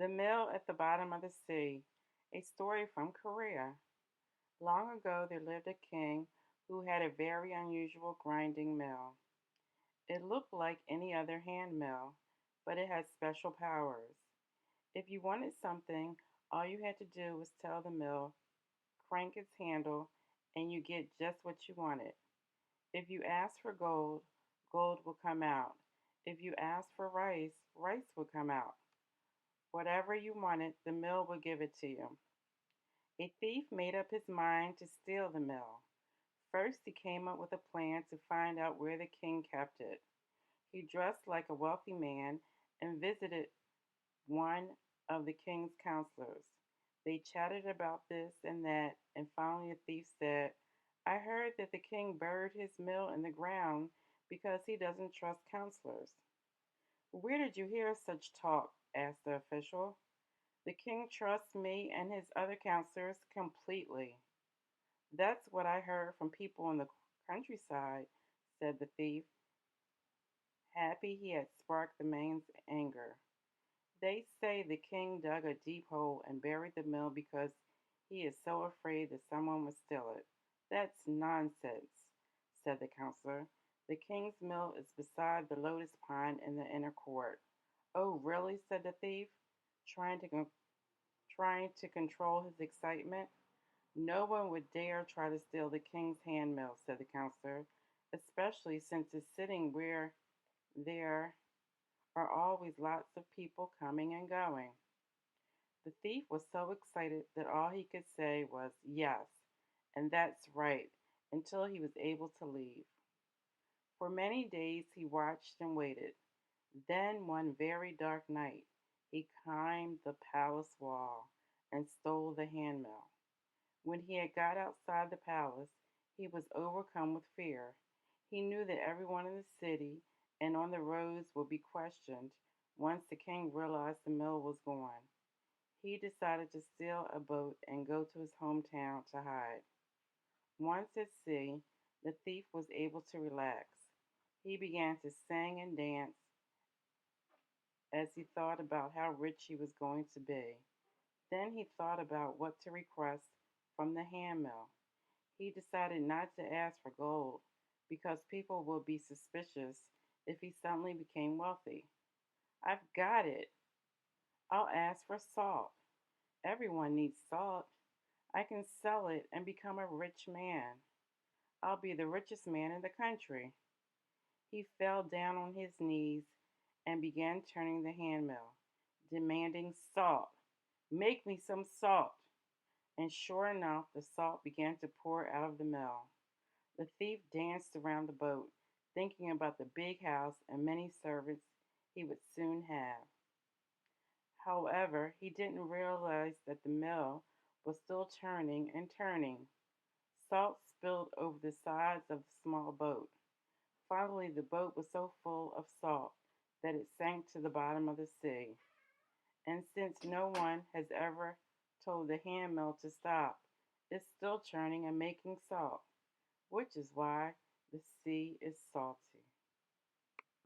The Mill at the Bottom of the Sea, a story from Korea. Long ago, there lived a king who had a very unusual grinding mill. It looked like any other hand mill, but it had special powers. If you wanted something, all you had to do was tell the mill, crank its handle, and you get just what you wanted. If you asked for gold, gold would come out. If you asked for rice, rice would come out. Whatever you wanted, the mill would give it to you. A thief made up his mind to steal the mill. First, he came up with a plan to find out where the king kept it. He dressed like a wealthy man and visited one of the king's counselors. They chatted about this and that, and finally the thief said, I heard that the king buried his mill in the ground because he doesn't trust counselors. Where did you hear such talk? Asked the official. The king trusts me and his other counselors completely. That's what I heard from people in the countryside, said the thief, happy he had sparked the man's anger. They say the king dug a deep hole and buried the mill because he is so afraid that someone will steal it. That's nonsense, said the counselor. The king's mill is beside the lotus pond in the inner court. Oh, really? Said the thief, trying to trying to control his excitement. No one would dare try to steal the king's hand mill, said the counselor, especially since it's sitting where there are always lots of people coming and going. The thief was so excited that all he could say was yes, and that's right, until he was able to leave. For many days he watched and waited. Then, one very dark night, he climbed the palace wall and stole the handmill. When he had got outside the palace, he was overcome with fear. He knew that everyone in the city and on the roads would be questioned once the king realized the mill was gone. He decided to steal a boat and go to his hometown to hide. Once at sea, the thief was able to relax. He began to sing and dance as he thought about how rich he was going to be. Then he thought about what to request from the handmill. He decided not to ask for gold because people would be suspicious if he suddenly became wealthy. I've got it. I'll ask for salt. Everyone needs salt. I can sell it and become a rich man. I'll be the richest man in the country. He fell down on his knees and began turning the handmill, demanding salt. Make me some salt. And sure enough, the salt began to pour out of the mill. The thief danced around the boat, thinking about the big house and many servants he would soon have. However, he didn't realize that the mill was still turning and turning. Salt spilled over the sides of the small boat. Finally, the boat was so full of salt that it sank to the bottom of the sea. And since no one has ever told the hand mill to stop, it's still churning and making salt, which is why the sea is salty.